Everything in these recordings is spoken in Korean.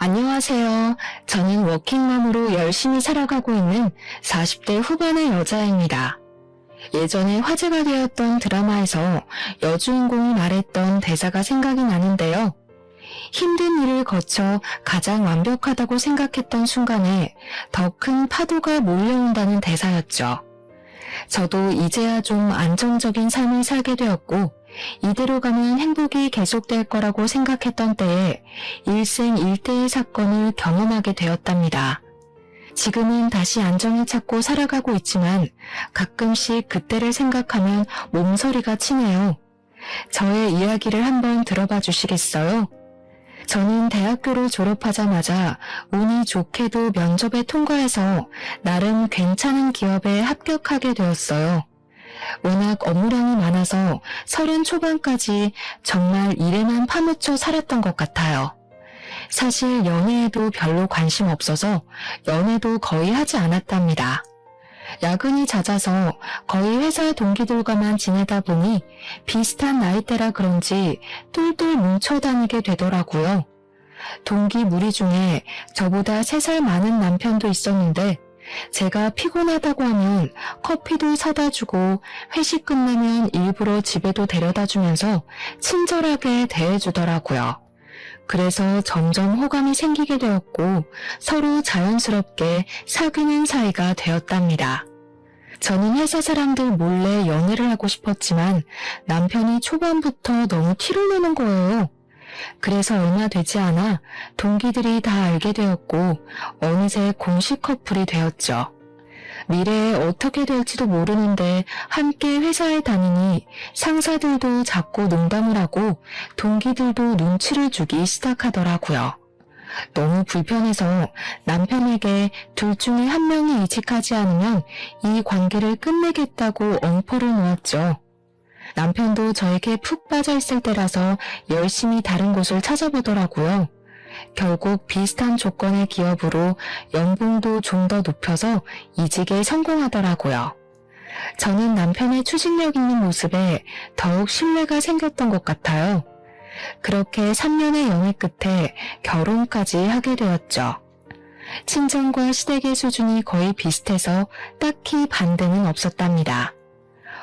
안녕하세요. 저는 워킹맘으로 열심히 살아가고 있는 40대 후반의 여자입니다. 예전에 화제가 되었던 드라마에서 여주인공이 말했던 대사가 생각이 나는데요. 힘든 일을 거쳐 가장 완벽하다고 생각했던 순간에 더 큰 파도가 몰려온다는 대사였죠. 저도 이제야 좀 안정적인 삶을 살게 되었고 이대로 가면 행복이 계속될 거라고 생각했던 때에 일생일대의 사건을 경험하게 되었답니다. 지금은 다시 안정을 찾고 살아가고 있지만 가끔씩 그때를 생각하면 몸서리가 치네요. 저의 이야기를 한번 들어봐 주시겠어요? 저는 대학교를 졸업하자마자 운이 좋게도 면접에 통과해서 나름 괜찮은 기업에 합격하게 되었어요. 워낙 업무량이 많아서 30 초반까지 정말 일에만 파묻혀 살았던 것 같아요. 사실 연애에도 별로 관심 없어서 연애도 거의 하지 않았답니다. 야근이 잦아서 거의 회사 동기들과만 지내다 보니 비슷한 나이대라 그런지 똘똘 뭉쳐 다니게 되더라고요. 동기 무리 중에 저보다 3살 많은 남편도 있었는데 제가 피곤하다고 하면 커피도 사다 주고 회식 끝나면 일부러 집에도 데려다 주면서 친절하게 대해주더라고요. 그래서 점점 호감이 생기게 되었고 서로 자연스럽게 사귀는 사이가 되었답니다. 저는 회사 사람들 몰래 연애를 하고 싶었지만 남편이 초반부터 너무 티를 내는 거예요. 그래서 얼마 되지 않아 동기들이 다 알게 되었고 어느새 공식 커플이 되었죠. 미래에 어떻게 될지도 모르는데 함께 회사에 다니니 상사들도 자꾸 농담을 하고 동기들도 눈치를 주기 시작하더라고요. 너무 불편해서 남편에게 둘 중에 한 명이 이직하지 않으면 이 관계를 끝내겠다고 엄포를 놓았죠. 남편도 저에게 푹 빠져 있을 때라서 열심히 다른 곳을 찾아보더라고요. 결국 비슷한 조건의 기업으로 연봉도 좀 더 높여서 이직에 성공하더라고요. 저는 남편의 추진력 있는 모습에 더욱 신뢰가 생겼던 것 같아요. 그렇게 3년의 연애 끝에 결혼까지 하게 되었죠. 친정과 시댁의 수준이 거의 비슷해서 딱히 반대는 없었답니다.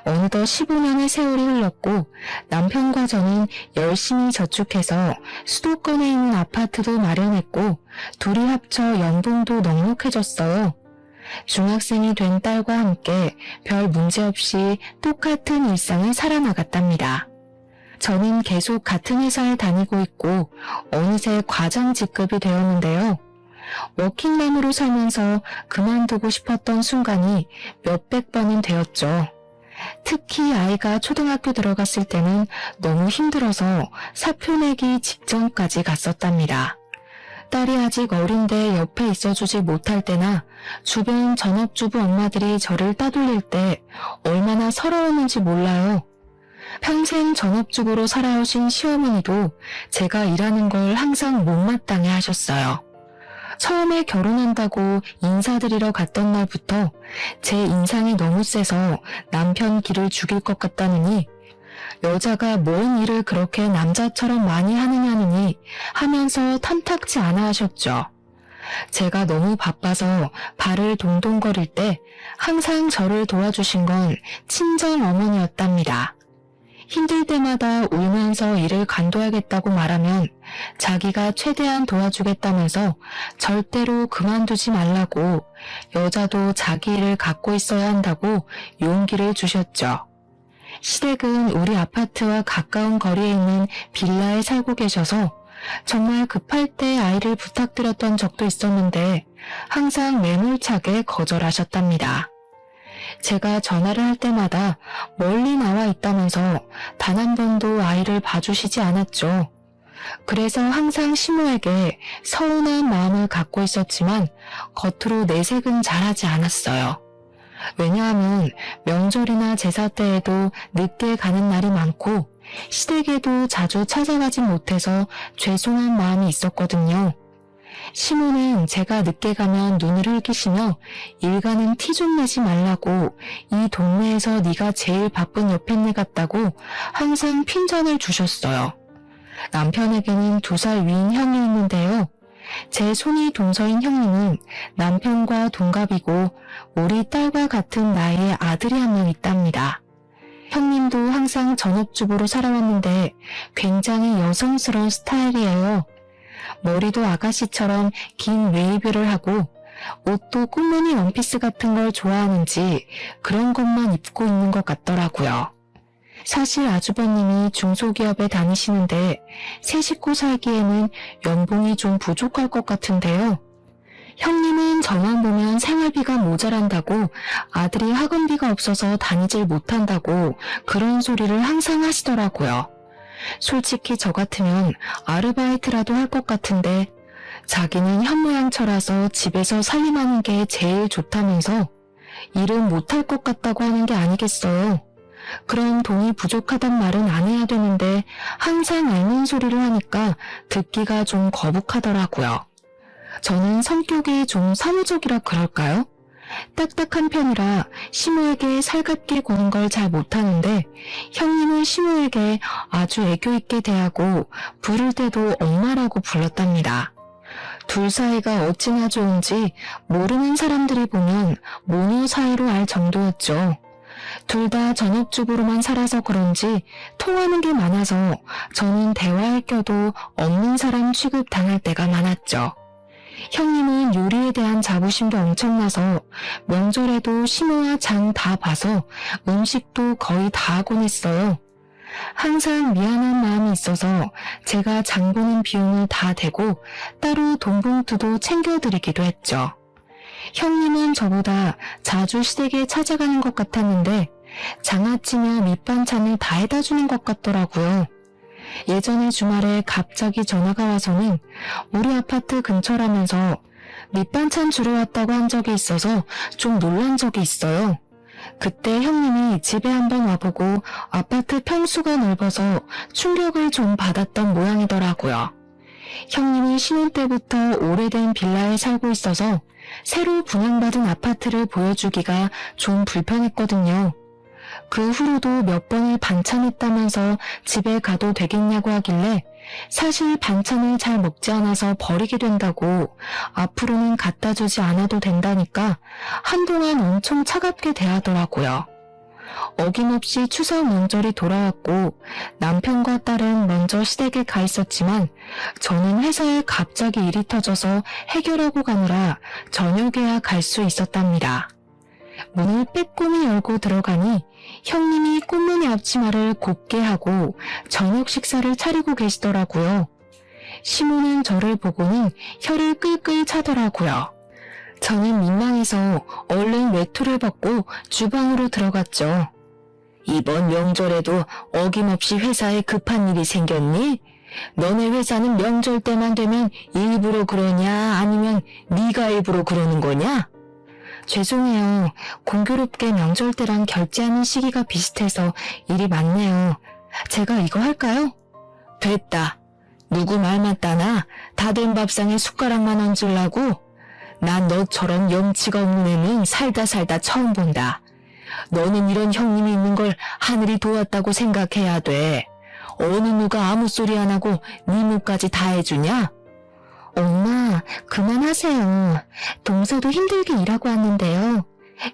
어느덧 15년의 세월이 흘렀고 남편과 저는 열심히 저축해서 수도권에 있는 아파트도 마련했고 둘이 합쳐 연봉도 넉넉해졌어요. 중학생이 된 딸과 함께 별 문제 없이 똑같은 일상을 살아나갔답니다. 저는 계속 같은 회사에 다니고 있고 어느새 과장 직급이 되었는데요. 워킹맘으로 살면서 그만두고 싶었던 순간이 몇백 번은 되었죠. 특히 아이가 초등학교 들어갔을 때는 너무 힘들어서 사표 내기 직전까지 갔었답니다. 딸이 아직 어린데 옆에 있어주지 못할 때나 주변 전업주부 엄마들이 저를 따돌릴 때 얼마나 서러웠는지 몰라요. 평생 전업주부로 살아오신 시어머니도 제가 일하는 걸 항상 못마땅해 하셨어요. 처음에 결혼한다고 인사드리러 갔던 날부터 제 인상이 너무 세서 남편 기를 죽일 것 같다느니 여자가 뭔 일을 그렇게 남자처럼 많이 하느냐느니 하면서 탐탁지 않아 하셨죠. 제가 너무 바빠서 발을 동동거릴 때 항상 저를 도와주신 건 친정 어머니였답니다. 힘들 때마다 울면서 일을 관둬야겠다고 말하면 자기가 최대한 도와주겠다면서 절대로 그만두지 말라고 여자도 자기 일을 갖고 있어야 한다고 용기를 주셨죠. 시댁은 우리 아파트와 가까운 거리에 있는 빌라에 살고 계셔서 정말 급할 때 아이를 부탁드렸던 적도 있었는데 항상 매몰차게 거절하셨답니다. 제가 전화를 할 때마다 멀리 나와 있다면서 단 한 번도 아이를 봐주시지 않았죠. 그래서 항상 시모에게 서운한 마음을 갖고 있었지만 겉으로 내색은 잘하지 않았어요. 왜냐하면 명절이나 제사 때에도 늦게 가는 날이 많고 시댁에도 자주 찾아가지 못해서 죄송한 마음이 있었거든요. 시모는 제가 늦게 가면 눈을 흘기시며 일가는 티 좀 내지 말라고 이 동네에서 네가 제일 바쁜 여편네 같다고 항상 핀잔을 주셨어요. 남편에게는 2살 위인 형이 있는데요. 제 손이 동서인 형님은 남편과 동갑이고 우리 딸과 같은 나이의 아들이 한 명 있답니다. 형님도 항상 전업주부로 살아왔는데 굉장히 여성스러운 스타일이에요. 머리도 아가씨처럼 긴 웨이브를 하고 옷도 꽃무늬 원피스 같은 걸 좋아하는지 그런 것만 입고 있는 것 같더라고요. 사실 아주버님이 중소기업에 다니시는데 세 식구 살기에는 연봉이 좀 부족할 것 같은데요. 형님은 저만 보면 생활비가 모자란다고 아들이 학원비가 없어서 다니질 못한다고 그런 소리를 항상 하시더라고요. 솔직히 저 같으면 아르바이트라도 할 것 같은데 자기는 현모양처라서 집에서 살림하는 게 제일 좋다면서 일은 못할 것 같다고 하는 게 아니겠어요. 그럼 돈이 부족하단 말은 안 해야 되는데 항상 앓는 소리를 하니까 듣기가 좀 거북하더라고요. 저는 성격이 좀 사무적이라 그럴까요? 딱딱한 편이라 시모에게 살갑게 구는 걸 잘 못하는데 형님은 시모에게 아주 애교 있게 대하고 부를 때도 엄마라고 불렀답니다. 둘 사이가 어찌나 좋은지 모르는 사람들이 보면 모녀 사이로 알 정도였죠. 둘 다 전업주부로만 살아서 그런지 통하는 게 많아서 저는 대화할 껴도 없는 사람 취급 당할 때가 많았죠. 형님은 요리에 대한 자부심도 엄청나서 명절에도 시모와 장 다 봐서 음식도 거의 다 하곤 했어요. 항상 미안한 마음이 있어서 제가 장 보는 비용을 다 대고 따로 돈봉투도 챙겨드리기도 했죠. 형님은 저보다 자주 시댁에 찾아가는 것 같았는데 장아찌며 밑반찬을 다 해다 주는 것 같더라고요. 예전에 주말에 갑자기 전화가 와서는 우리 아파트 근처라면서 밑반찬 주러 왔다고 한 적이 있어서 좀 놀란 적이 있어요. 그때 형님이 집에 한번 와보고 아파트 평수가 넓어서 충격을 좀 받았던 모양이더라고요. 형님이 신혼 때부터 오래된 빌라에 살고 있어서 새로 분양받은 아파트를 보여주기가 좀 불편했거든요. 그 후로도 몇 번을 반찬했다면서 집에 가도 되겠냐고 하길래 사실 반찬을 잘 먹지 않아서 버리게 된다고 앞으로는 갖다 주지 않아도 된다니까 한동안 엄청 차갑게 대하더라고요. 어김없이 추석 명절이 돌아왔고 남편과 딸은 먼저 시댁에 가 있었지만 저는 회사에 갑자기 일이 터져서 해결하고 가느라 저녁에야 갈 수 있었답니다. 문을 빼꼼히 열고 들어가니 형님이 꽃무늬 앞치마를 곱게 하고 저녁 식사를 차리고 계시더라고요. 시모는 저를 보고는 혀를 끌끌 차더라고요. 저는 민망해서 얼른 외투를 벗고 주방으로 들어갔죠. 이번 명절에도 어김없이 회사에 급한 일이 생겼니? 너네 회사는 명절 때만 되면 일부러 그러냐 아니면 네가 일부러 그러는 거냐? 죄송해요. 공교롭게 명절 때랑 결제하는 시기가 비슷해서 일이 많네요. 제가 이거 할까요? 됐다. 누구 말 맞다나 다 된 밥상에 숟가락만 얹으려고? 난 너처럼 염치가 없는 애는 살다 처음 본다. 너는 이런 형님이 있는 걸 하늘이 도왔다고 생각해야 돼. 어느 누가 아무 소리 안 하고 네 몫까지 다 해주냐? 엄마, 그만하세요. 동서도 힘들게 일하고 왔는데요.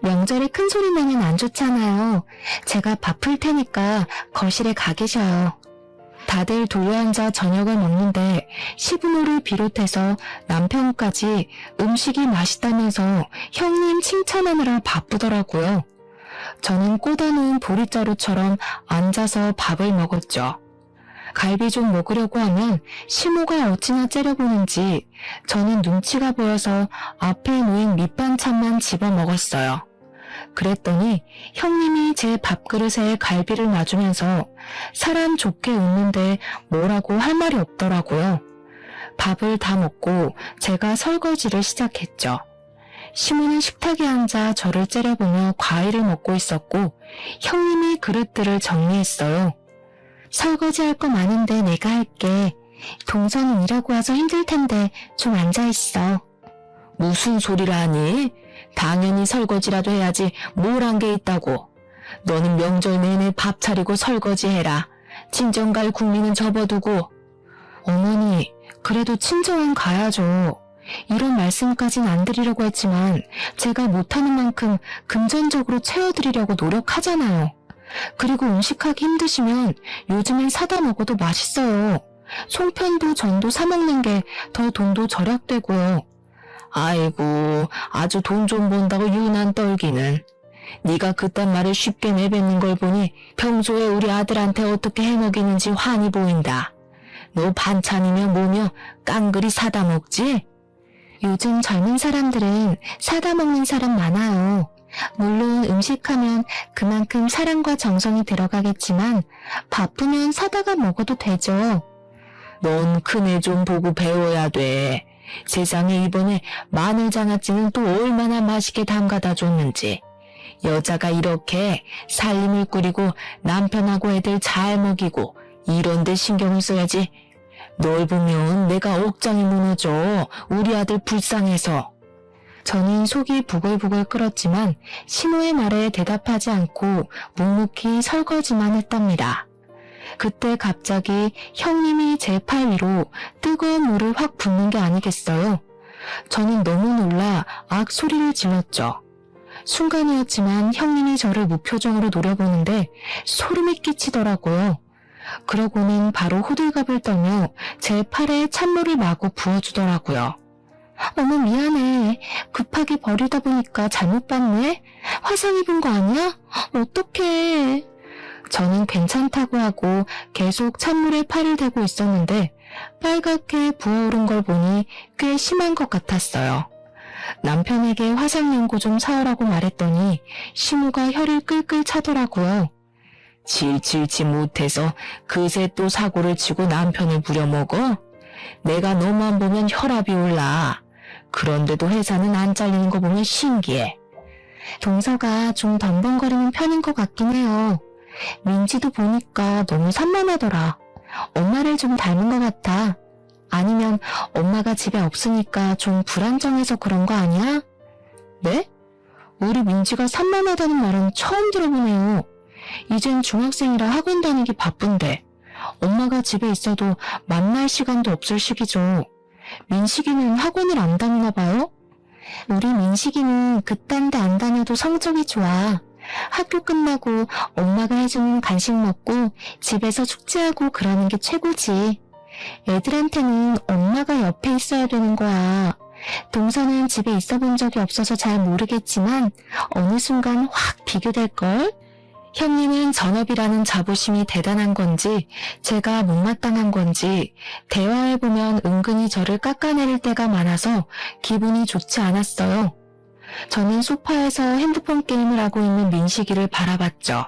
명절에 큰 소리 나면 안 좋잖아요. 제가 밥 풀 테니까 거실에 가 계셔요. 다들 둘러앉아 저녁을 먹는데 시부모를 비롯해서 남편까지 음식이 맛있다면서 형님 칭찬하느라 바쁘더라고요. 저는 꽂아놓은 보리자루처럼 앉아서 밥을 먹었죠. 갈비 좀 먹으려고 하면 시모가 어찌나 째려보는지 저는 눈치가 보여서 앞에 놓인 밑반찬만 집어 먹었어요. 그랬더니 형님이 제 밥그릇에 갈비를 놔주면서 사람 좋게 웃는데 뭐라고 할 말이 없더라고요. 밥을 다 먹고 제가 설거지를 시작했죠. 시모는 식탁에 앉아 저를 째려보며 과일을 먹고 있었고 형님이 그릇들을 정리했어요. 설거지할 거 많은데 내가 할게. 동서는 일하고 와서 힘들 텐데 좀 앉아있어. 무슨 소리를 하니? 당연히 설거지라도 해야지 뭘 한 게 있다고. 너는 명절 내내 밥 차리고 설거지해라. 친정 갈 국민은 접어두고. 어머니, 그래도 친정은 가야죠. 이런 말씀까진 안 드리려고 했지만 제가 못하는 만큼 금전적으로 채워드리려고 노력하잖아요. 그리고 음식하기 힘드시면 요즘엔 사다 먹어도 맛있어요. 송편도 전도 사 먹는 게 더 돈도 절약되고요. 아이고, 아주 돈 좀 번다고 유난 떨기는. 네가 그딴 말을 쉽게 내뱉는 걸 보니 평소에 우리 아들한테 어떻게 해먹이는지 환히 보인다. 너 반찬이며 뭐며 깡그리 사다 먹지? 요즘 젊은 사람들은 사다 먹는 사람 많아요. 물론 음식하면 그만큼 사랑과 정성이 들어가겠지만 바쁘면 사다가 먹어도 되죠. 넌 큰애 좀 보고 배워야 돼. 세상에 이번에 마늘장아찌는 또 얼마나 맛있게 담가다 줬는지. 여자가 이렇게 살림을 꾸리고 남편하고 애들 잘 먹이고 이런 데 신경을 써야지. 널 보면 내가 억장이 무너져. 우리 아들 불쌍해서. 저는 속이 부글부글 끓었지만 신호의 말에 대답하지 않고 묵묵히 설거지만 했답니다. 그때 갑자기 형님이 제 팔 위로 뜨거운 물을 확 붓는 게 아니겠어요. 저는 너무 놀라 악 소리를 질렀죠. 순간이었지만 형님이 저를 무표정으로 노려보는데 소름이 끼치더라고요. 그러고는 바로 호들갑을 떨며 제 팔에 찬물을 마구 부어주더라고요. 어머 미안해. 급하게 버리다 보니까 잘못 봤네. 화상 입은 거 아니야? 어떡해. 저는 괜찮다고 하고 계속 찬물에 팔을 대고 있었는데 빨갛게 부어오른 걸 보니 꽤 심한 것 같았어요. 남편에게 화상연고 좀 사오라고 말했더니 시무가 혀를 끌끌 차더라고요. 질질치 못해서 그새 또 사고를 치고 남편을 부려먹어? 내가 너만 보면 혈압이 올라. 그런데도 회사는 안 잘리는 거 보면 신기해. 동서가 좀 덤벙거리는 편인 것 같긴 해요. 민지도 보니까 너무 산만하더라. 엄마를 좀 닮은 것 같아. 아니면 엄마가 집에 없으니까 좀 불안정해서 그런 거 아니야? 네? 우리 민지가 산만하다는 말은 처음 들어보네요. 이젠 중학생이라 학원 다니기 바쁜데 엄마가 집에 있어도 만날 시간도 없을 시기죠. 민식이는 학원을 안 다니나 봐요? 우리 민식이는 그딴 데 안 다녀도 성적이 좋아. 학교 끝나고 엄마가 해주는 간식 먹고 집에서 숙제하고 그러는 게 최고지. 애들한테는 엄마가 옆에 있어야 되는 거야. 동서는 집에 있어 본 적이 없어서 잘 모르겠지만 어느 순간 확 비교될걸? 형님은 전업이라는 자부심이 대단한 건지 제가 못마땅한 건지 대화해보면 은근히 저를 깎아내릴 때가 많아서 기분이 좋지 않았어요. 저는 소파에서 핸드폰 게임을 하고 있는 민식이를 바라봤죠.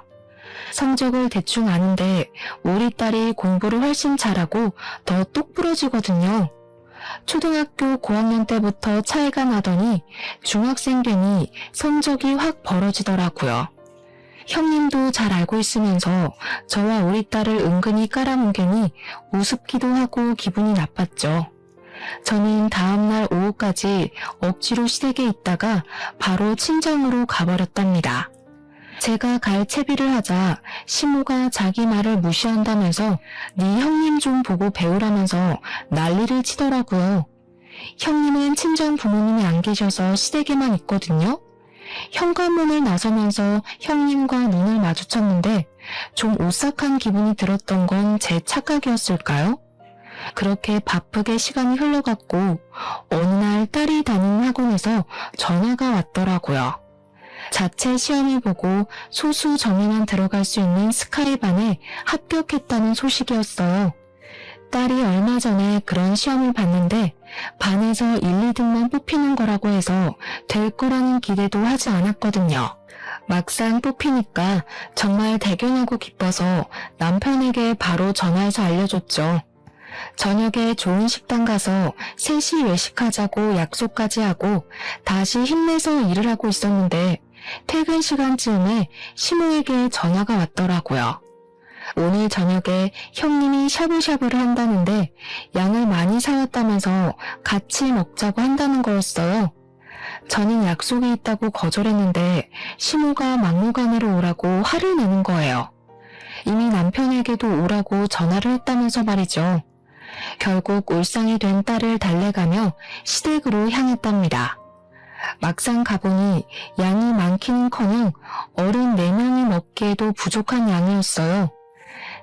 성적을 대충 아는데 우리 딸이 공부를 훨씬 잘하고 더 똑부러지거든요. 초등학교 고학년 때부터 차이가 나더니 중학생 되니 성적이 확 벌어지더라고요. 형님도 잘 알고 있으면서 저와 우리 딸을 은근히 깔아뭉개니 우습기도 하고 기분이 나빴죠. 저는 다음날 오후까지 억지로 시댁에 있다가 바로 친정으로 가버렸답니다. 제가 갈 채비를 하자 시모가 자기 말을 무시한다면서 네 형님 좀 보고 배우라면서 난리를 치더라고요. 형님은 친정 부모님이 안 계셔서 시댁에만 있거든요. 현관문을 나서면서 형님과 눈을 마주쳤는데 좀 오싹한 기분이 들었던 건 제 착각이었을까요? 그렇게 바쁘게 시간이 흘러갔고 어느 날 딸이 다니는 학원에서 전화가 왔더라고요. 자체 시험을 보고 소수 정예만 들어갈 수 있는 스카이반에 합격했다는 소식이었어요. 딸이 얼마 전에 그런 시험을 봤는데 반에서 1, 2등만 뽑히는 거라고 해서 될 거라는 기대도 하지 않았거든요. 막상 뽑히니까 정말 대견하고 기뻐서 남편에게 바로 전화해서 알려줬죠. 저녁에 좋은 식당 가서 셋이 외식하자고 약속까지 하고 다시 힘내서 일을 하고 있었는데 퇴근 시간쯤에 시모에게 전화가 왔더라고요. 오늘 저녁에 형님이 샤브샤브를 한다는데 양을 많이 사왔다면서 같이 먹자고 한다는 거였어요. 저는 약속이 있다고 거절했는데 시모가 막무가내로 오라고 화를 내는 거예요. 이미 남편에게도 오라고 전화를 했다면서 말이죠. 결국 울상이 된 딸을 달래가며 시댁으로 향했답니다. 막상 가보니 양이 많기는커녕 어른 4명이 먹기에도 부족한 양이었어요.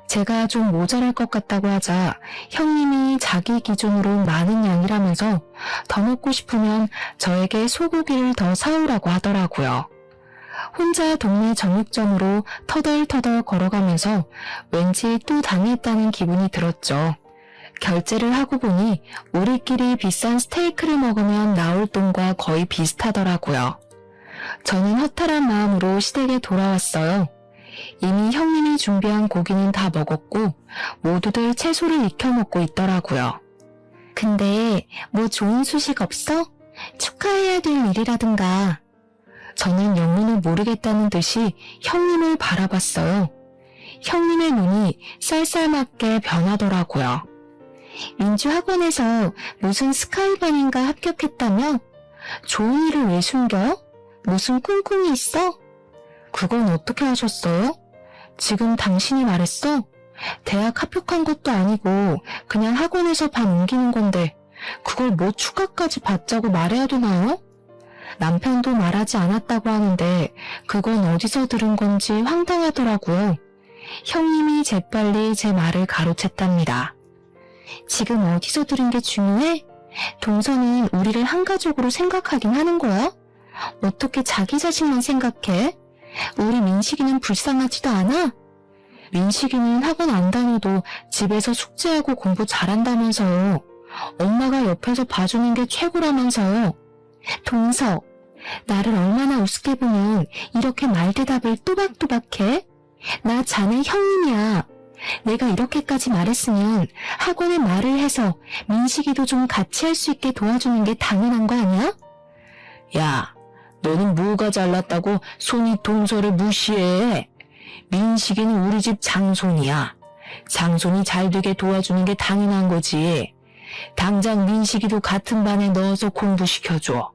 제가 좀 모자랄 것 같다고 하자 형님이 자기 기준으로 많은 양이라면서 더 먹고 싶으면 저에게 소고기를 더 사오라고 하더라고요. 혼자 동네 정육점으로 터덜터덜 걸어가면서 왠지 또 당했다는 기분이 들었죠. 결제를 하고 보니 우리끼리 비싼 스테이크를 먹으면 나올 돈과 거의 비슷하더라고요. 저는 허탈한 마음으로 시댁에 돌아왔어요. 이미 형님이 준비한 고기는 다 먹었고 모두들 채소를 익혀 먹고 있더라고요. 근데 뭐 좋은 소식 없어? 축하해야 될 일이라든가. 저는 영문을 모르겠다는 듯이 형님을 바라봤어요. 형님의 눈이 쌀쌀맞게 변하더라고요. 민주학원에서 무슨 스카이반인가 합격했다며? 좋은 일을 왜 숨겨? 무슨 꿍꿍이 있어? 그건 어떻게 하셨어요? 지금 당신이 말했어? 대학 합격한 것도 아니고 그냥 학원에서 반 옮기는 건데 그걸 뭐 축하까지 받자고 말해야 되나요? 남편도 말하지 않았다고 하는데 그건 어디서 들은 건지 황당하더라고요. 형님이 재빨리 제 말을 가로챘답니다. 지금 어디서 들은 게 중요해? 동서는 우리를 한 가족으로 생각하긴 하는 거야? 어떻게 자기 자신만 생각해? 우리 민식이는 불쌍하지도 않아? 민식이는 학원 안 다녀도 집에서 숙제하고 공부 잘한다면서요. 엄마가 옆에서 봐주는 게 최고라면서요. 동서, 나를 얼마나 우습게 보면 이렇게 말대답을 또박또박해? 나 자네 형님이야. 내가 이렇게까지 말했으면 학원에 말을 해서 민식이도 좀 같이 할 수 있게 도와주는 게 당연한 거 아니야? 야, 너는 뭐가 잘났다고 손이 동서를 무시해? 민식이는 우리 집 장손이야. 장손이 잘 되게 도와주는 게 당연한 거지. 당장 민식이도 같은 반에 넣어서 공부시켜줘.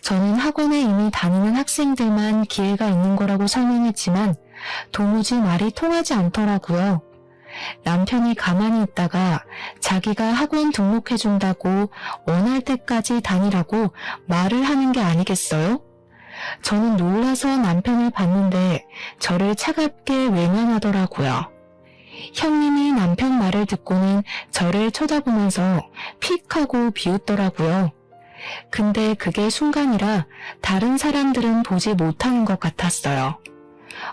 저는 학원에 이미 다니는 학생들만 기회가 있는 거라고 설명했지만 도무지 말이 통하지 않더라고요. 남편이 가만히 있다가 자기가 학원 등록해준다고 원할 때까지 다니라고 말을 하는 게 아니겠어요? 저는 놀라서 남편을 봤는데 저를 차갑게 외면하더라고요. 형님이 남편 말을 듣고는 저를 쳐다보면서 픽 하고 비웃더라고요. 근데 그게 순간이라 다른 사람들은 보지 못하는 것 같았어요.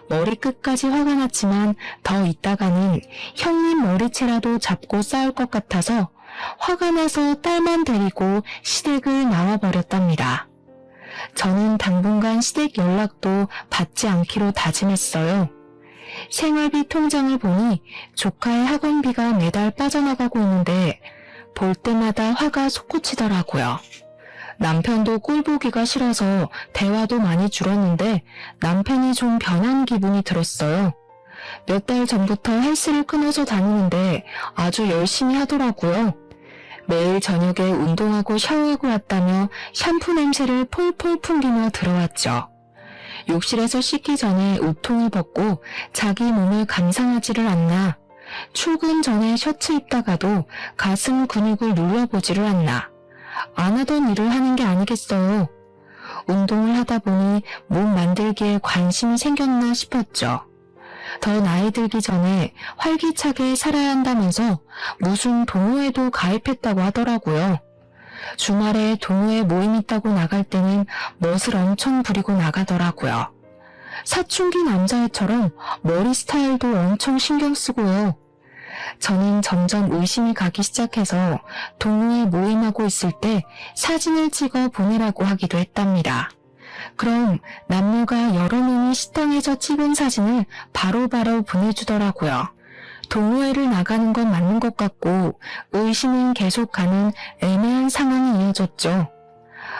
머리끝까지 화가 났지만 더 있다가는 형님 머리채라도 잡고 싸울 것 같아서 화가 나서 딸만 데리고 시댁을 나와버렸답니다. 저는 당분간 시댁 연락도 받지 않기로 다짐했어요. 생활비 통장을 보니 조카의 학원비가 매달 빠져나가고 있는데 볼 때마다 화가 솟구치더라고요. 남편도 꼴 보기가 싫어서 대화도 많이 줄었는데 남편이 좀 변한 기분이 들었어요. 몇 달 전부터 헬스를 끊어서 다니는데 아주 열심히 하더라고요. 매일 저녁에 운동하고 샤워하고 왔다며 샴푸 냄새를 폴폴 풍기며 들어왔죠. 욕실에서 씻기 전에 옷통을 벗고 자기 몸을 감상하지를 않나. 출근 전에 셔츠 입다가도 가슴 근육을 눌러보지를 않나. 안 하던 일을 하는 게 아니겠어요. 운동을 하다 보니 몸 만들기에 관심이 생겼나 싶었죠. 더 나이 들기 전에 활기차게 살아야 한다면서 무슨 동호회도 가입했다고 하더라고요. 주말에 동호회 모임 있다고 나갈 때는 멋을 엄청 부리고 나가더라고요. 사춘기 남자애처럼 머리 스타일도 엄청 신경 쓰고요. 저는 점점 의심이 가기 시작해서 동호회 모임하고 있을 때 사진을 찍어 보내라고 하기도 했답니다. 그럼 남녀가 여러 명이 식당에서 찍은 사진을 바로바로 보내주더라고요. 동호회를 나가는 건 맞는 것 같고 의심은 계속 가는 애매한 상황이 이어졌죠.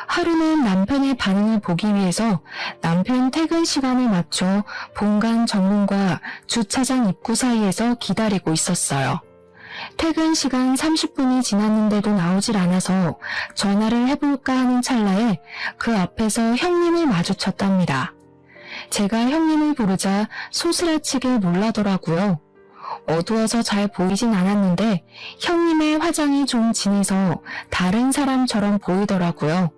하루는 남편의 반응을 보기 위해서 남편 퇴근 시간을 맞춰 본관 정문과 주차장 입구 사이에서 기다리고 있었어요. 퇴근 시간 30분이 지났는데도 나오질 않아서 전화를 해볼까 하는 찰나에 그 앞에서 형님을 마주쳤답니다. 제가 형님을 부르자 소스라치게 놀라더라고요. 어두워서 잘 보이진 않았는데 형님의 화장이 좀 진해서 다른 사람처럼 보이더라고요.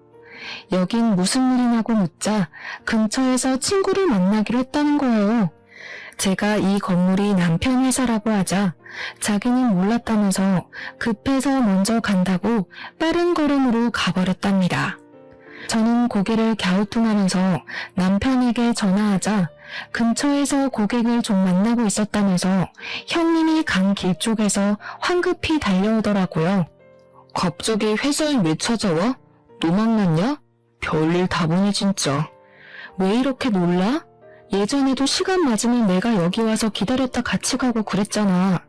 여긴 무슨 일이냐고 묻자 근처에서 친구를 만나기로 했다는 거예요. 제가 이 건물이 남편 회사라고 하자 자기는 몰랐다면서 급해서 먼저 간다고 빠른 걸음으로 가버렸답니다. 저는 고개를 갸우뚱하면서 남편에게 전화하자 근처에서 고객을 좀 만나고 있었다면서 형님이 간 길 쪽에서 황급히 달려오더라고요. 갑자기 회사에 왜 찾아와? 너 만났냐? 별일 다 보니 진짜. 왜 이렇게 놀라? 예전에도 시간 맞으면 내가 여기 와서 기다렸다 같이 가고 그랬잖아.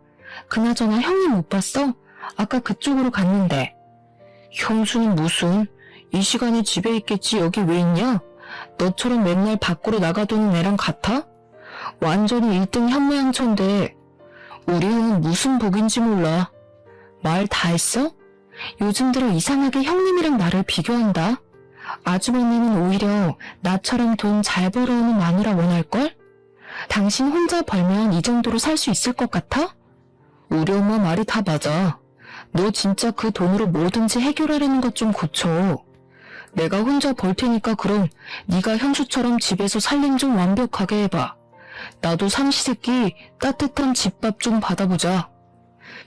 그나저나 형님 못 봤어? 아까 그쪽으로 갔는데. 형수는 무슨? 이 시간에 집에 있겠지 여기 왜 있냐? 너처럼 맨날 밖으로 나가도는 애랑 같아? 완전히 1등 현모양처인데 우리 형은 무슨 복인지 몰라. 말 다 했어? 요즘 들어 이상하게 형님이랑 나를 비교한다. 아주머니는 오히려 나처럼 돈 잘 벌어오는 마누라 원할걸? 당신 혼자 벌면 이 정도로 살 수 있을 것 같아? 우리 엄마 말이 다 맞아. 너 진짜 그 돈으로 뭐든지 해결하려는 것 좀 고쳐. 내가 혼자 벌 테니까 그럼 네가 현수처럼 집에서 살림 좀 완벽하게 해봐. 나도 삼시세끼 따뜻한 집밥 좀 받아보자.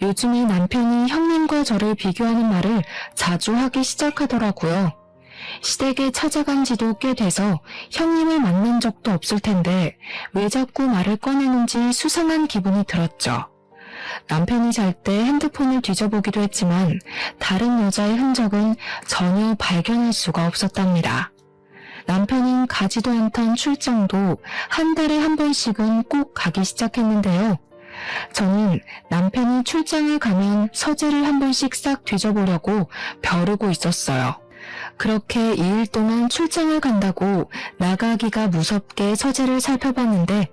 요즘에 남편이 형님과 저를 비교하는 말을 자주 하기 시작하더라고요. 시댁에 찾아간 지도 꽤 돼서 형님을 만난 적도 없을 텐데 왜 자꾸 말을 꺼내는지 수상한 기분이 들었죠. 남편이 잘 때 핸드폰을 뒤져보기도 했지만 다른 여자의 흔적은 전혀 발견할 수가 없었답니다. 남편은 가지도 않던 출장도 한 달에 한 번씩은 꼭 가기 시작했는데요. 저는 남편이 출장을 가면 서재를 한 번씩 싹 뒤져보려고 벼르고 있었어요. 그렇게 2일 동안 출장을 간다고 나가기가 무섭게 서재를 살펴봤는데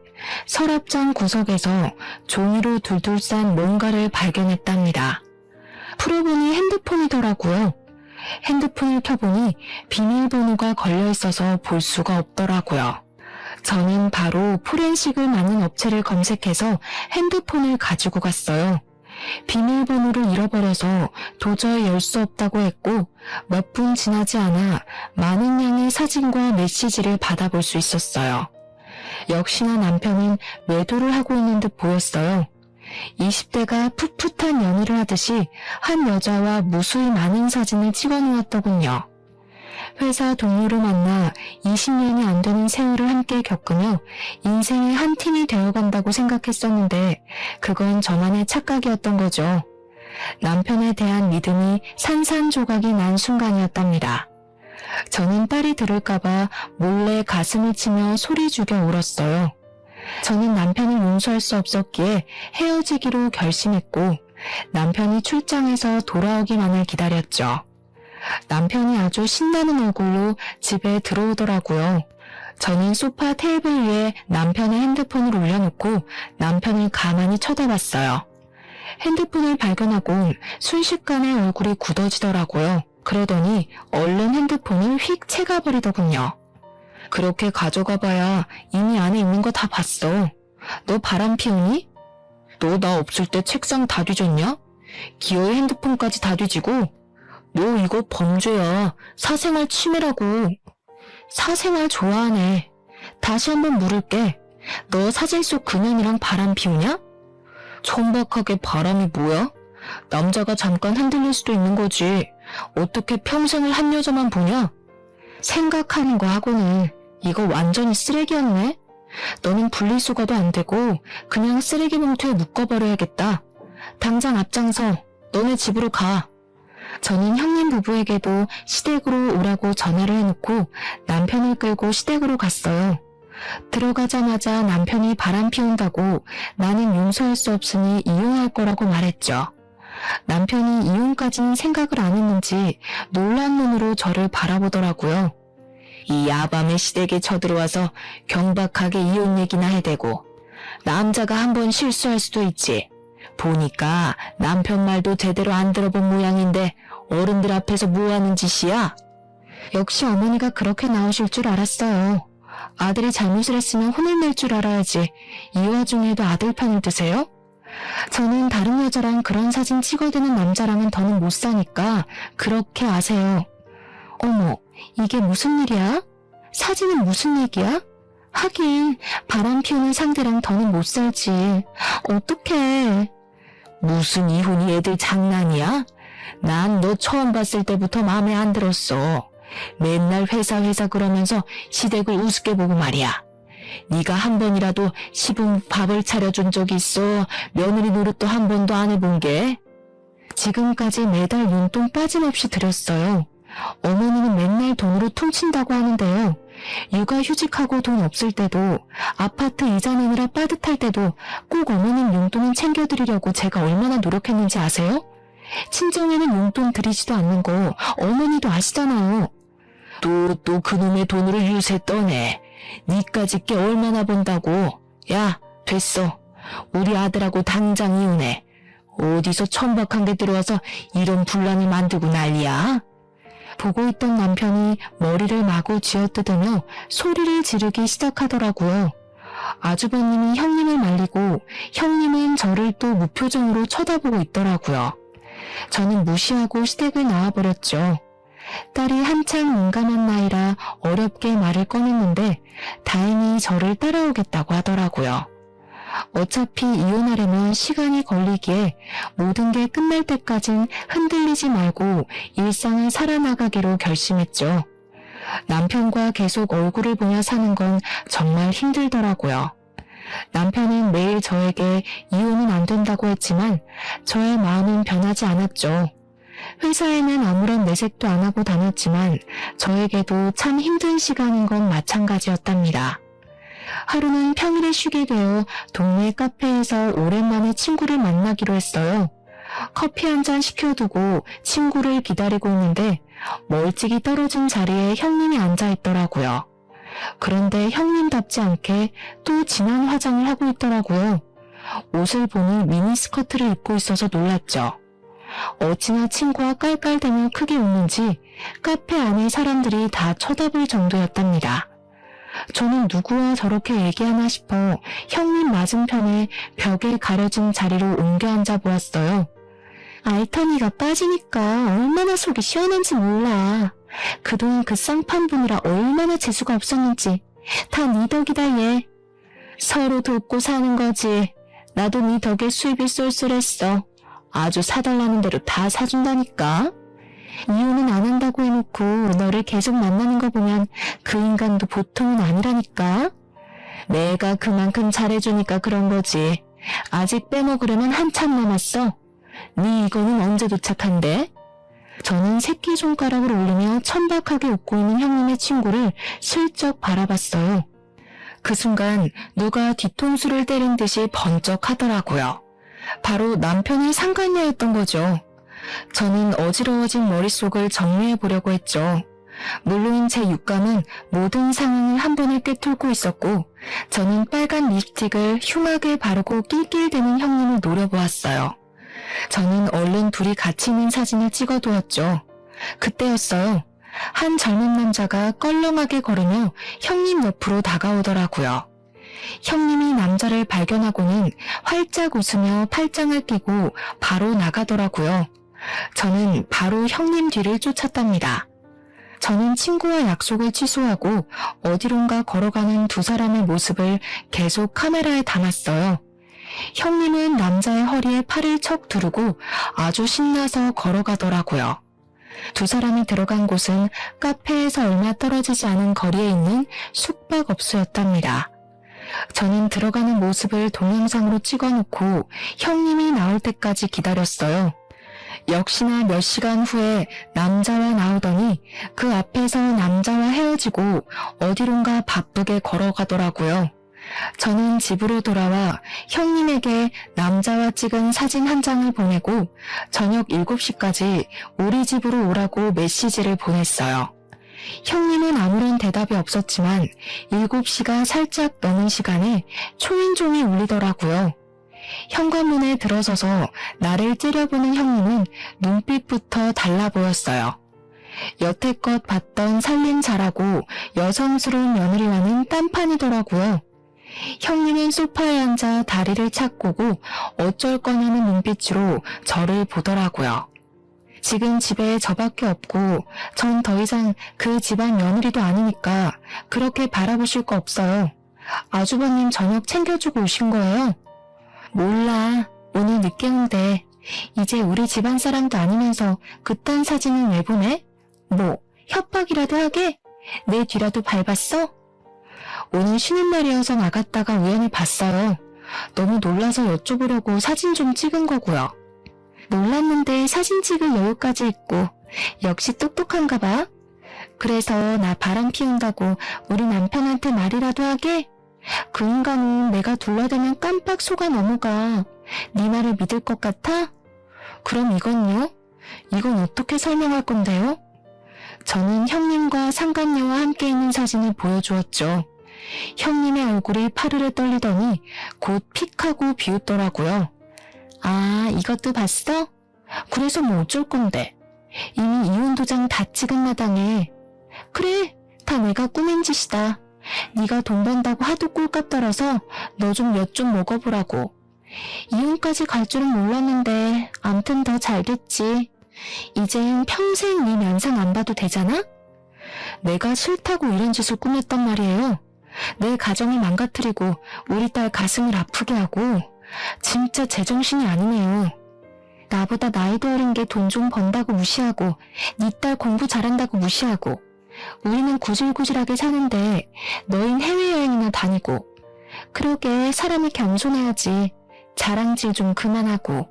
서랍장 구석에서 종이로 둘둘 싼 뭔가를 발견했답니다. 풀어보니 핸드폰이더라고요. 핸드폰을 켜보니 비밀번호가 걸려있어서 볼 수가 없더라고요. 저는 바로 포렌식을 맡는 업체를 검색해서 핸드폰을 가지고 갔어요. 비밀번호를 잃어버려서 도저히 열 수 없다고 했고 몇 분 지나지 않아 많은 양의 사진과 메시지를 받아볼 수 있었어요. 역시나 남편은 외도를 하고 있는 듯 보였어요. 20대가 풋풋한 연애를 하듯이 한 여자와 무수히 많은 사진을 찍어놓았더군요. 회사 동료로 만나 20년이 안 되는 세월을 함께 겪으며 인생의 한 팀이 되어간다고 생각했었는데 그건 저만의 착각이었던 거죠. 남편에 대한 믿음이 산산조각이 난 순간이었답니다. 저는 딸이 들을까봐 몰래 가슴을 치며 소리 죽여 울었어요. 저는 남편을 용서할 수 없었기에 헤어지기로 결심했고 남편이 출장에서 돌아오기만을 기다렸죠. 남편이 아주 신나는 얼굴로 집에 들어오더라고요. 저는 소파 테이블 위에 남편의 핸드폰을 올려놓고 남편을 가만히 쳐다봤어요. 핸드폰을 발견하곤 순식간에 얼굴이 굳어지더라고요. 그러더니 얼른 핸드폰을 휙 채가버리더군요. 그렇게 가져가봐야 이미 안에 있는 거 다 봤어. 너 바람 피우니? 너 나 없을 때 책상 다 뒤졌냐? 기어이 핸드폰까지 다 뒤지고? 너 이거 범죄야. 사생활 침해라고. 사생활 좋아하네. 다시 한번 물을게. 너 사진 속 그년이랑 바람 피우냐? 천박하게 바람이 뭐야? 남자가 잠깐 흔들릴 수도 있는 거지. 어떻게 평생을 한 여자만 보냐? 생각하는 거 하고는 이거 완전히 쓰레기였네? 너는 분리수거도 안 되고 그냥 쓰레기 봉투에 묶어버려야겠다. 당장 앞장서 너네 집으로 가. 저는 형님 부부에게도 시댁으로 오라고 전화를 해놓고 남편을 끌고 시댁으로 갔어요. 들어가자마자 남편이 바람 피운다고 나는 용서할 수 없으니 이혼할 거라고 말했죠. 남편이 이혼까지는 생각을 안 했는지 놀란 눈으로 저를 바라보더라고요. 이 야밤에 시댁에 쳐들어와서 경박하게 이혼 얘기나 해대고 남자가 한번 실수할 수도 있지. 보니까 남편 말도 제대로 안 들어본 모양인데 어른들 앞에서 뭐하는 짓이야? 역시 어머니가 그렇게 나오실 줄 알았어요. 아들이 잘못을 했으면 혼을 낼 줄 알아야지. 이 와중에도 아들 편을 드세요? 저는 다른 여자랑 그런 사진 찍어대는 남자랑은 더는 못 사니까 그렇게 아세요. 어머, 이게 무슨 일이야? 사진은 무슨 얘기야? 하긴 바람 피우는 상대랑 더는 못 살지. 어떡해. 무슨 이혼이 애들 장난이야? 난 너 처음 봤을 때부터 마음에 안 들었어. 맨날 회사 그러면서 시댁을 우습게 보고 말이야. 네가 한 번이라도 시분 밥을 차려준 적 있어? 며느리 노릇도 한 번도 안 해본 게? 지금까지 매달 용돈 빠짐없이 드렸어요. 어머니는 맨날 돈으로 퉁친다고 하는데요. 육아휴직하고 돈 없을 때도, 아파트 이자 내느라 빠듯할 때도 꼭 어머님 용돈은 챙겨드리려고 제가 얼마나 노력했는지 아세요? 친정에는 용돈 드리지도 않는 거 어머니도 아시잖아요. 또 그놈의 돈으로 유세 떠네. 니까짓 게 얼마나 번다고. 야, 됐어. 우리 아들하고 당장 이혼해. 어디서 천박한 게 들어와서 이런 분란을 만들고 난리야? 보고 있던 남편이 머리를 마구 쥐어뜯으며 소리를 지르기 시작하더라고요. 아주버님이 형님을 말리고 형님은 저를 또 무표정으로 쳐다보고 있더라고요. 저는 무시하고 시댁을 나와버렸죠. 딸이 한창 민감한 나이라 어렵게 말을 꺼냈는데 다행히 저를 따라오겠다고 하더라고요. 어차피 이혼하려면 시간이 걸리기에 모든 게 끝날 때까진 흔들리지 말고 일상을 살아나가기로 결심했죠. 남편과 계속 얼굴을 보며 사는 건 정말 힘들더라고요. 남편은 매일 저에게 이혼은 안 된다고 했지만 저의 마음은 변하지 않았죠. 회사에는 아무런 내색도 안 하고 다녔지만 저에게도 참 힘든 시간인 건 마찬가지였답니다. 하루는 평일에 쉬게 되어 동네 카페에서 오랜만에 친구를 만나기로 했어요. 커피 한 잔 시켜두고 친구를 기다리고 있는데 멀찍이 떨어진 자리에 형님이 앉아있더라고요. 그런데 형님답지 않게 또 진한 화장을 하고 있더라고요. 옷을 보니 미니스커트를 입고 있어서 놀랐죠. 어찌나 친구와 깔깔대며 크게 웃는지 카페 안에 사람들이 다 쳐다볼 정도였답니다. 저는 누구와 저렇게 얘기하나 싶어 형님 맞은편에 벽에 가려진 자리로 옮겨 앉아 보았어요. 알턴이가 빠지니까 얼마나 속이 시원한지 몰라. 그동안 그 쌍판 보느라 얼마나 재수가 없었는지. 다 네 덕이다 얘. 서로 돕고 사는 거지. 나도 네 덕에 수입이 쏠쏠했어. 아주 사달라는 대로 다 사준다니까. 이혼은 안 한다고 해놓고 너를 계속 만나는 거 보면 그 인간도 보통은 아니라니까. 내가 그만큼 잘해주니까 그런 거지. 아직 빼먹으려면 한참 남았어. 네 이거는 언제 도착한대? 저는 새끼손가락을 올리며 천박하게 웃고 있는 형님의 친구를 슬쩍 바라봤어요. 그 순간 누가 뒤통수를 때린 듯이 번쩍하더라고요. 바로 남편의 상간녀였던 거죠. 저는 어지러워진 머릿속을 정리해 보려고 했죠. 물론 제 육감은 모든 상황을 한 번에 꿰뚫고 있었고 저는 빨간 립스틱을 흉하게 바르고 낄낄대는 형님을 노려보았어요. 저는 얼른 둘이 같이 있는 사진을 찍어두었죠. 그때였어요. 한 젊은 남자가 껄렁하게 걸으며 형님 옆으로 다가오더라고요. 형님이 남자를 발견하고는 활짝 웃으며 팔짱을 끼고 바로 나가더라고요. 저는 바로 형님 뒤를 쫓았답니다. 저는 친구와 약속을 취소하고 어디론가 걸어가는 두 사람의 모습을 계속 카메라에 담았어요. 형님은 남자의 허리에 팔을 척 두르고 아주 신나서 걸어가더라고요. 두 사람이 들어간 곳은 카페에서 얼마 떨어지지 않은 거리에 있는 숙박업소였답니다. 저는 들어가는 모습을 동영상으로 찍어놓고 형님이 나올 때까지 기다렸어요. 역시나 몇 시간 후에 남자와 나오더니 그 앞에서 남자와 헤어지고 어디론가 바쁘게 걸어가더라고요. 저는 집으로 돌아와 형님에게 남자와 찍은 사진 한 장을 보내고 저녁 7시까지 우리 집으로 오라고 메시지를 보냈어요. 형님은 아무런 대답이 없었지만 7시가 살짝 넘은 시간에 초인종이 울리더라고요. 현관문에 들어서서 나를 째려보는 형님은 눈빛부터 달라 보였어요. 여태껏 봤던 살림 잘하고 여성스러운 며느리와는 딴판이더라고요. 형님은 소파에 앉아 다리를 착고고 어쩔 거냐는 눈빛으로 저를 보더라고요. 지금 집에 저밖에 없고 전 더 이상 그 집안 며느리도 아니니까 그렇게 바라보실 거 없어요. 아주버님 저녁 챙겨주고 오신 거예요? 몰라. 오늘 늦게 온대. 이제 우리 집안 사람도 아니면서 그딴 사진은 왜 보내? 뭐 협박이라도 하게? 내 뒤라도 밟았어? 오늘 쉬는 날이어서 나갔다가 우연히 봤어요. 너무 놀라서 여쭤보려고 사진 좀 찍은 거고요. 놀랐는데 사진 찍을 여유까지 있고 역시 똑똑한가 봐. 그래서 나 바람 피운다고 우리 남편한테 말이라도 하게? 그 인간은 내가 둘러대면 깜빡 속아 넘어가. 네 말을 믿을 것 같아? 그럼 이건요? 이건 어떻게 설명할 건데요? 저는 형님과 상간녀와 함께 있는 사진을 보여주었죠. 형님의 얼굴이 파르르 떨리더니 곧 픽하고 비웃더라고요. 아, 이것도 봤어? 그래서 뭐 어쩔 건데. 이미 이혼 도장 다 찍은 마당에. 그래, 다 내가 꾸민 짓이다. 네가 돈 번다고 하도 꿀값 떨어서 너 좀 엿 좀 먹어보라고. 이혼까지 갈 줄은 몰랐는데 암튼 더 잘됐지. 이젠 평생 네 면상 안 봐도 되잖아? 내가 싫다고 이런 짓을 꾸몄단 말이에요. 내 가정을 망가뜨리고 우리 딸 가슴을 아프게 하고. 진짜 제정신이 아니네요. 나보다 나이도 어린 게 돈 좀 번다고 무시하고 네 딸 공부 잘한다고 무시하고 우리는 구질구질하게 사는데 너흰 해외여행이나 다니고. 그러게 사람이 겸손해야지. 자랑질 좀 그만하고.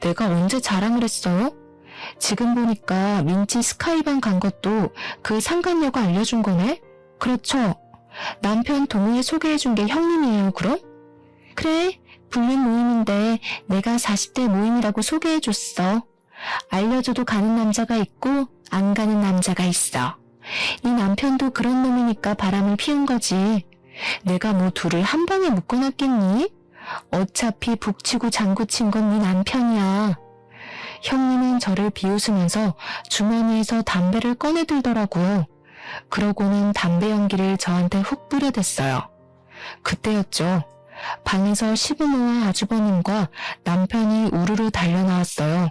내가 언제 자랑을 했어요? 지금 보니까 민지 스카이방 간 것도 그 상간녀가 알려준 거네? 그렇죠. 남편 동우에 소개해준 게 형님이에요, 그럼? 그래, 불륜 모임인데 내가 40대 모임이라고 소개해줬어. 알려줘도 가는 남자가 있고 안 가는 남자가 있어. 네 남편도 그런 놈이니까 바람을 피운 거지. 내가 뭐 둘을 한 방에 묶어놨겠니? 어차피 북치고 장구친 건 네 남편이야. 형님은 저를 비웃으면서 주머니에서 담배를 꺼내들더라고요. 그러고는 담배 연기를 저한테 훅 뿌려댔어요. 그때였죠. 방에서 시부모와 아주버님과 남편이 우르르 달려나왔어요.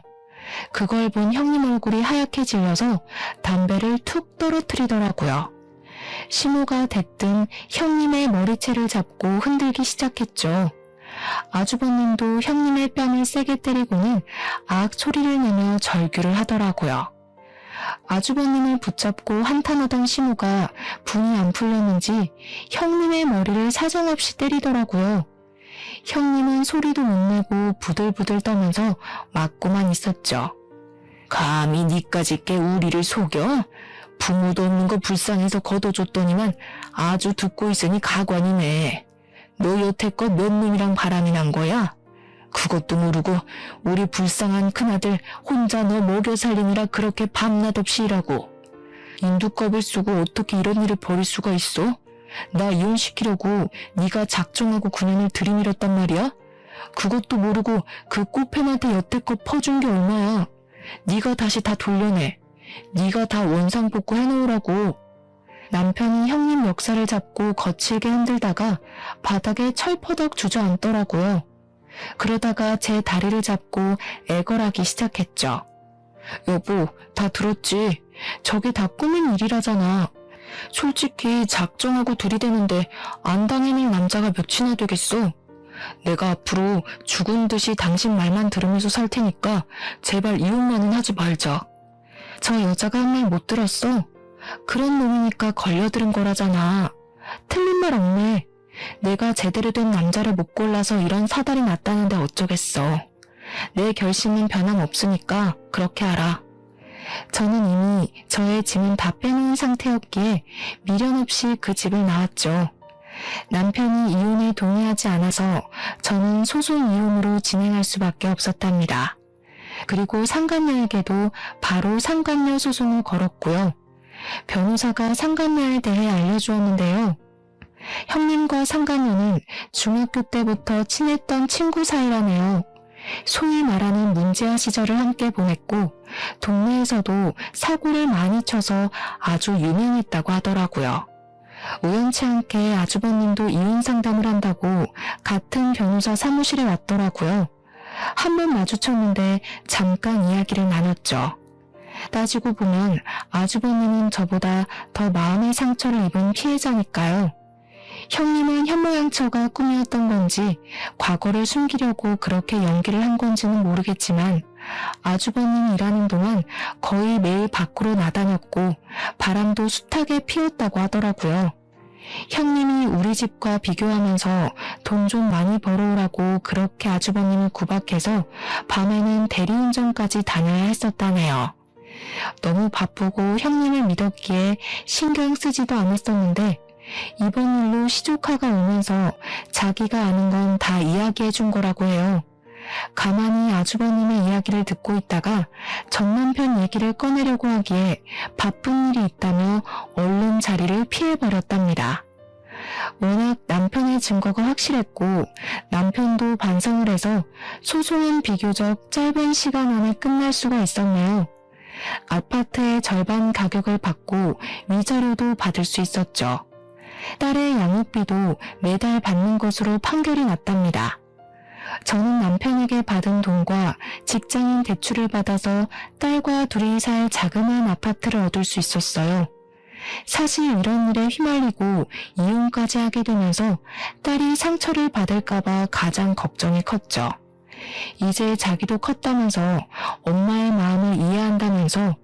그걸 본 형님 얼굴이 하얗게 질려서 담배를 툭 떨어뜨리더라고요. 시모가 대뜸 형님의 머리채를 잡고 흔들기 시작했죠. 아주버님도 형님의 뺨을 세게 때리고는 악 소리를 내며 절규를 하더라고요. 아주버님을 붙잡고 한탄하던 시모가 분이 안 풀렸는지 형님의 머리를 사정없이 때리더라고요. 형님은 소리도 못 내고 부들부들 떠면서 맞고만 있었죠. 감히 니까지 깨 우리를 속여? 부모도 없는 거 불쌍해서 걷어줬더니만 아주 듣고 있으니 가관이네. 너 여태껏 몇 놈이랑 바람이 난 거야? 그것도 모르고 우리 불쌍한 큰아들 혼자 너 먹여 살리느라 그렇게 밤낮 없이 일하고. 인두껍을 쓰고 어떻게 이런 일을 벌일 수가 있어? 나 이혼시키려고 네가 작정하고 9년을 들이밀었단 말이야? 그것도 모르고 그 꽃팬한테 여태껏 퍼준 게 얼마야? 네가 다시 다 돌려내. 네가 다 원상복구 해놓으라고. 남편이 형님 멱살을 잡고 거칠게 흔들다가 바닥에 철퍼덕 주저앉더라고요. 그러다가 제 다리를 잡고 애걸하기 시작했죠. 여보, 다 들었지? 저게 다 꾸민 일이라잖아. 솔직히 작정하고 들이대는데 안 당해낼 남자가 몇이나 되겠어? 내가 앞으로 죽은 듯이 당신 말만 들으면서 살 테니까 제발 이혼만은 하지 말자. 저 여자가 한 말 못 들었어? 그런 놈이니까 걸려들은 거라잖아. 틀린 말 없네. 내가 제대로 된 남자를 못 골라서 이런 사달이 났다는데 어쩌겠어. 내 결심은 변함없으니까 그렇게 알아. 저는 이미 저의 짐은 다 빼놓은 상태였기에 미련 없이 그 집을 나왔죠. 남편이 이혼에 동의하지 않아서 저는 소송 이혼으로 진행할 수밖에 없었답니다. 그리고 상간녀에게도 바로 상간녀 소송을 걸었고요. 변호사가 상간녀에 대해 알려주었는데요. 형님과 상간녀는 중학교 때부터 친했던 친구 사이라네요. 소위 말하는 문제아 시절을 함께 보냈고 동네에서도 사고를 많이 쳐서 아주 유명했다고 하더라고요. 우연치 않게 아주버님도 이혼 상담을 한다고 같은 변호사 사무실에 왔더라고요. 한 번 마주쳤는데 잠깐 이야기를 나눴죠. 따지고 보면 아주버님은 저보다 더 마음의 상처를 입은 피해자니까요. 형님은 현모양처가 꿈이었던 건지 과거를 숨기려고 그렇게 연기를 한 건지는 모르겠지만 아주버님이 일하는 동안 거의 매일 밖으로 나다녔고 바람도 숱하게 피웠다고 하더라고요. 형님이 우리 집과 비교하면서 돈 좀 많이 벌어오라고 그렇게 아주버님을 구박해서 밤에는 대리운전까지 다녀야 했었다네요. 너무 바쁘고 형님을 믿었기에 신경 쓰지도 않았었는데 이번 일로 시조카가 오면서 자기가 아는 건 다 이야기해 준 거라고 해요. 가만히 아주버님의 이야기를 듣고 있다가 전 남편 얘기를 꺼내려고 하기에 바쁜 일이 있다며 얼른 자리를 피해버렸답니다. 워낙 남편의 증거가 확실했고 남편도 반성을 해서 소송은 비교적 짧은 시간 안에 끝날 수가 있었네요. 아파트의 절반 가격을 받고 위자료도 받을 수 있었죠. 딸의 양육비도 매달 받는 것으로 판결이 났답니다. 저는 남편에게 받은 돈과 직장인 대출을 받아서 딸과 둘이 살 자그마한 아파트를 얻을 수 있었어요. 사실 이런 일에 휘말리고 이혼까지 하게 되면서 딸이 상처를 받을까봐 가장 걱정이 컸죠. 이제 자기도 컸다면서 엄마의 마음을 이해한다면서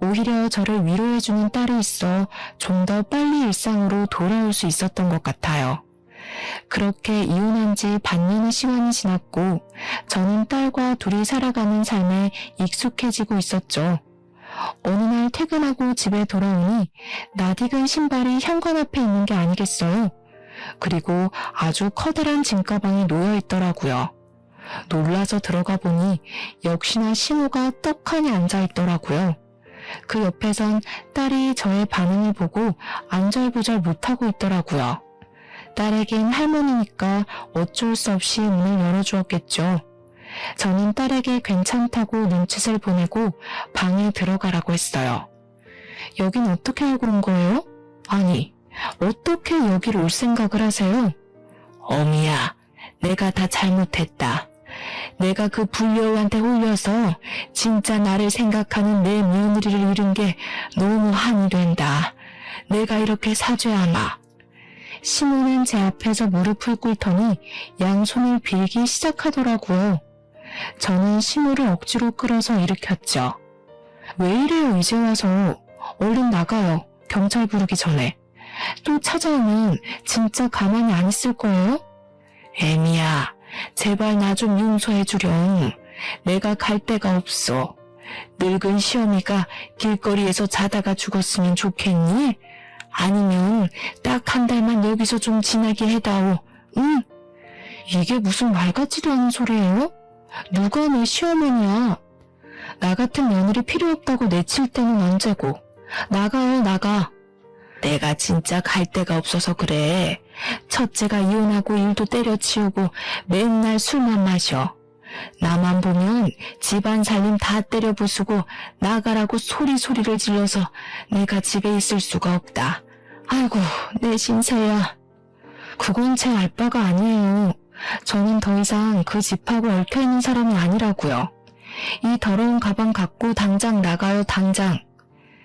오히려 저를 위로해주는 딸이 있어 좀 더 빨리 일상으로 돌아올 수 있었던 것 같아요. 그렇게 이혼한 지 반년의 시간이 지났고 저는 딸과 둘이 살아가는 삶에 익숙해지고 있었죠. 어느 날 퇴근하고 집에 돌아오니 낯익은 신발이 현관 앞에 있는 게 아니겠어요. 그리고 아주 커다란 짐가방이 놓여 있더라고요. 놀라서 들어가 보니 역시나 신우가 떡하니 앉아 있더라고요. 그 옆에선 딸이 저의 반응을 보고 안절부절 못하고 있더라고요. 딸에겐 할머니니까 어쩔 수 없이 문을 열어주었겠죠. 저는 딸에게 괜찮다고 눈짓을 보내고 방에 들어가라고 했어요. 여긴 어떻게 알고 온 거예요? 아니, 어떻게 여기로 올 생각을 하세요? 어미야, 내가 다 잘못했다. 내가 그 불려한테 홀려서 진짜 나를 생각하는 내 며느리를 잃은 게 너무 한이 된다. 내가 이렇게 사죄하마. 시모는 제 앞에서 무릎을 꿇더니 양손을 빌기 시작하더라고요. 저는 시모를 억지로 끌어서 일으켰죠. 왜 이래요 이제 와서. 얼른 나가요. 경찰 부르기 전에. 또 찾아오면 진짜 가만히 안 있을 거예요? 애미야, 제발 나 좀 용서해주렴. 내가 갈 데가 없어. 늙은 시어미가 길거리에서 자다가 죽었으면 좋겠니? 아니면 딱 한 달만 여기서 좀 지내게 해다오. 응? 이게 무슨 말 같지도 않은 소리예요? 누가 내 시어머니야? 나 같은 며느리 필요 없다고 내칠 때는 언제고. 나가요, 나가. 내가 진짜 갈 데가 없어서 그래. 첫째가 이혼하고 일도 때려치우고 맨날 술만 마셔. 나만 보면 집안 살림 다 때려 부수고 나가라고 소리를 질러서 내가 집에 있을 수가 없다. 아이고, 내 신세야. 그건 제 알 바가 아니에요. 저는 더 이상 그 집하고 얽혀있는 사람이 아니라고요. 이 더러운 가방 갖고 당장 나가요, 당장.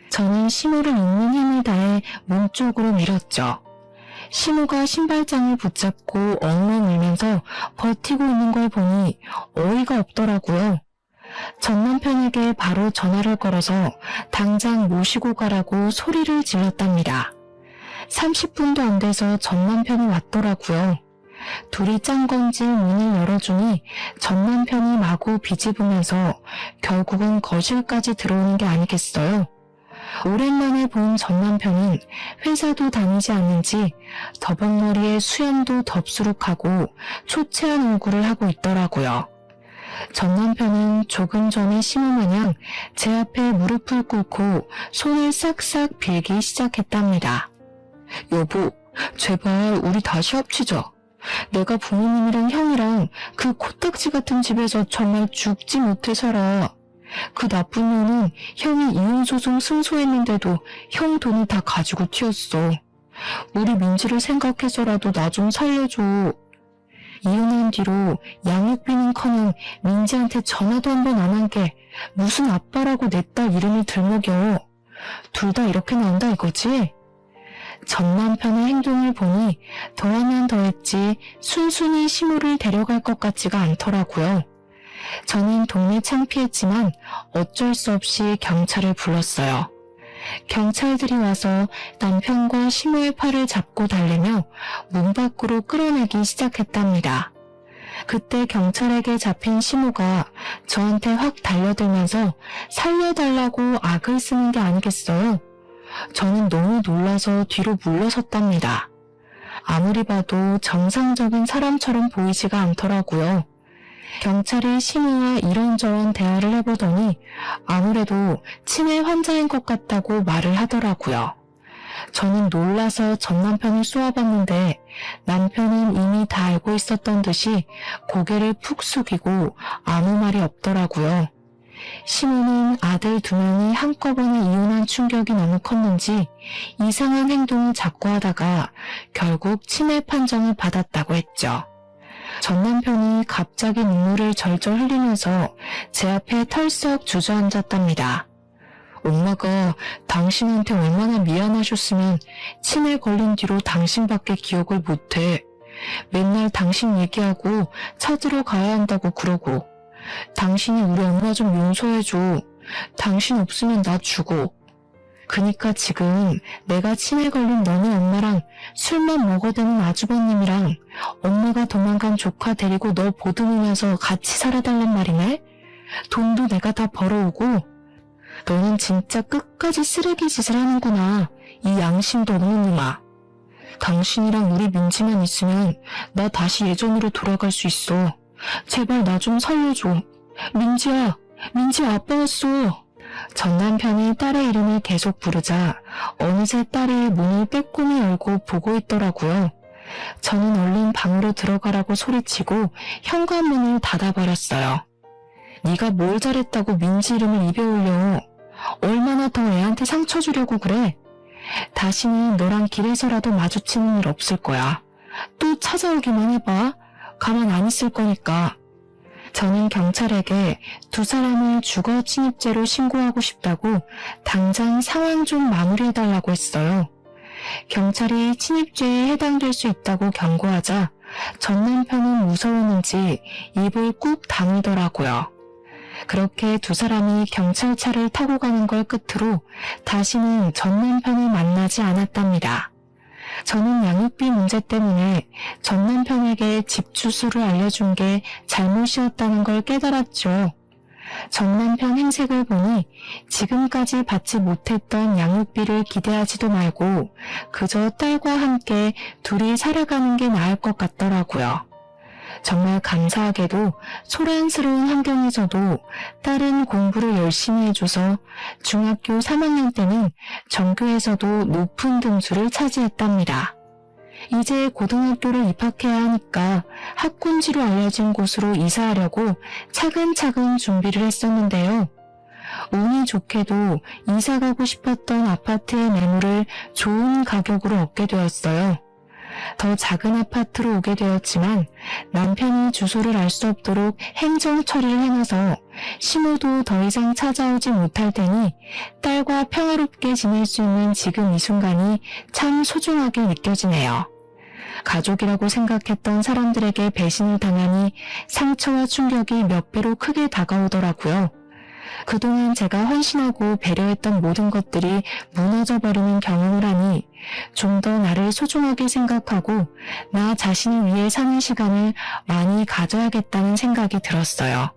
저는 시모를 있는 힘을 다해 문 쪽으로 밀었죠. 시모가 신발장을 붙잡고 엉엉 울면서 버티고 있는 걸 보니 어이가 없더라고요. 전 남편에게 바로 전화를 걸어서 당장 모시고 가라고 소리를 질렀답니다. 30분도 안 돼서 전 남편이 왔더라고요. 둘이 짠 건지 문을 열어주니 전 남편이 마구 비집으면서 결국은 거실까지 들어오는 게 아니겠어요. 오랜만에 본 전 남편은 회사도 다니지 않는지 더벅머리에 수염도 덥수룩하고 초췌한 얼굴을 하고 있더라고요. 전 남편은 조금 전에 시모마냥 제 앞에 무릎을 꿇고 손을 싹싹 빌기 시작했답니다. 여보, 제발 우리 다시 합치자. 내가 부모님이랑 형이랑 그 코딱지 같은 집에서 정말 죽지 못해 살아. 그 나쁜 놈은 형이 이혼소송 승소했는데도 형 돈을 다 가지고 튀었어. 우리 민지를 생각해서라도 나 좀 살려줘. 이혼한 뒤로 양육비는커녕 민지한테 전화도 한 번 안 한 게 무슨 아빠라고 내 딸 이름을 들먹여. 둘 다 이렇게 나온다 이거지? 전 남편의 행동을 보니 더하면 더했지 순순히 시모를 데려갈 것 같지가 않더라고요. 저는 동네 창피했지만 어쩔 수 없이 경찰을 불렀어요. 경찰들이 와서 남편과 시모의 팔을 잡고 달래며 문 밖으로 끌어내기 시작했답니다. 그때 경찰에게 잡힌 시모가 저한테 확 달려들면서 살려달라고 악을 쓰는 게 아니겠어요? 저는 너무 놀라서 뒤로 물러섰답니다. 아무리 봐도 정상적인 사람처럼 보이지가 않더라고요. 경찰이 시모와 이런저런 대화를 해보더니 아무래도 치매 환자인 것 같다고 말을 하더라고요. 저는 놀라서 전 남편을 쏘아봤는데 남편은 이미 다 알고 있었던 듯이 고개를 푹 숙이고 아무 말이 없더라고요. 시모는 아들 2명이 한꺼번에 이혼한 충격이 너무 컸는지 이상한 행동을 자꾸 하다가 결국 치매 판정을 받았다고 했죠. 전 남편이 갑자기 눈물을 절절 흘리면서 제 앞에 털썩 주저앉았답니다. 엄마가 당신한테 얼마나 미안하셨으면 치매 걸린 뒤로 당신밖에 기억을 못해. 맨날 당신 얘기하고 찾으러 가야 한다고 그러고 당신이 우리 엄마 좀 용서해줘. 당신 없으면 나 죽어. 그니까 지금 내가 치매 걸린 너네 엄마랑 술만 먹어대는 아주버님이랑 엄마가 도망간 조카 데리고 너 보듬으면서 같이 살아달란 말이네? 돈도 내가 다 벌어오고. 너는 진짜 끝까지 쓰레기 짓을 하는구나. 이 양심도 없는 놈아. 당신이랑 우리 민지만 있으면 나 다시 예전으로 돌아갈 수 있어. 제발 나 좀 살려줘. 민지야, 민지야 아빠 왔어. 전 남편이 딸의 이름을 계속 부르자 어느새 딸이 문을 빼꼼히 열고 보고 있더라고요. 저는 얼른 방으로 들어가라고 소리치고 현관문을 닫아버렸어요. 네가 뭘 잘했다고 민지 이름을 입에 올려. 얼마나 더 애한테 상처 주려고 그래. 다시는 너랑 길에서라도 마주치는 일 없을 거야. 또 찾아오기만 해봐. 가만 안 있을 거니까. 저는 경찰에게 2사람을 주거 침입죄로 신고하고 싶다고 당장 상황 좀 마무리해달라고 했어요. 경찰이 침입죄에 해당될 수 있다고 경고하자 전 남편은 무서웠는지 입을 꾹 다물더라고요. 그렇게 2사람이 경찰차를 타고 가는 걸 끝으로 다시는 전 남편을 만나지 않았답니다. 저는 양육비 문제 때문에 전 남편에게 집 주소를 알려준 게 잘못이었다는 걸 깨달았죠. 전 남편 행색을 보니 지금까지 받지 못했던 양육비를 기대하지도 말고 그저 딸과 함께 둘이 살아가는 게 나을 것 같더라고요. 정말 감사하게도 소란스러운 환경에서도 딸은 공부를 열심히 해줘서 중학교 3학년 때는 전교에서도 높은 등수를 차지했답니다. 이제 고등학교를 입학해야 하니까 학군지로 알려진 곳으로 이사하려고 차근차근 준비를 했었는데요. 운이 좋게도 이사 가고 싶었던 아파트의 매물을 좋은 가격으로 얻게 되었어요. 더 작은 아파트로 오게 되었지만 남편이 주소를 알 수 없도록 행정 처리를 해놔서 시모도 더 이상 찾아오지 못할 테니 딸과 평화롭게 지낼 수 있는 지금 이 순간이 참 소중하게 느껴지네요. 가족이라고 생각했던 사람들에게 배신을 당하니 상처와 충격이 몇 배로 크게 다가오더라고요. 그동안 제가 헌신하고 배려했던 모든 것들이 무너져버리는 경험을 하니 좀 더 나를 소중하게 생각하고 나 자신을 위해 사는 시간을 많이 가져야겠다는 생각이 들었어요.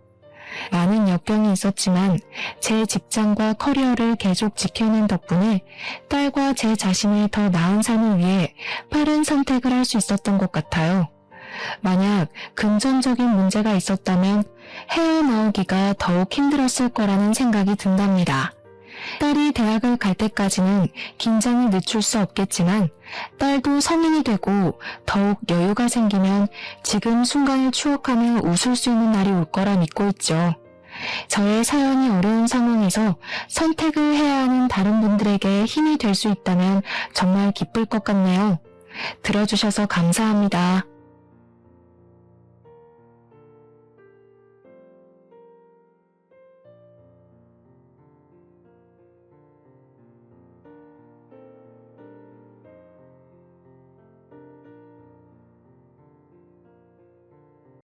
많은 역경이 있었지만 제 직장과 커리어를 계속 지켜낸 덕분에 딸과 제 자신의 더 나은 삶을 위해 빠른 선택을 할 수 있었던 것 같아요. 만약 금전적인 문제가 있었다면 헤어나오기가 더욱 힘들었을 거라는 생각이 든답니다. 딸이 대학을 갈 때까지는 긴장을 늦출 수 없겠지만 딸도 성인이 되고 더욱 여유가 생기면 지금 순간을 추억하며 웃을 수 있는 날이 올 거라 믿고 있죠. 저의 사연이 어려운 상황에서 선택을 해야 하는 다른 분들에게 힘이 될 수 있다면 정말 기쁠 것 같네요. 들어주셔서 감사합니다.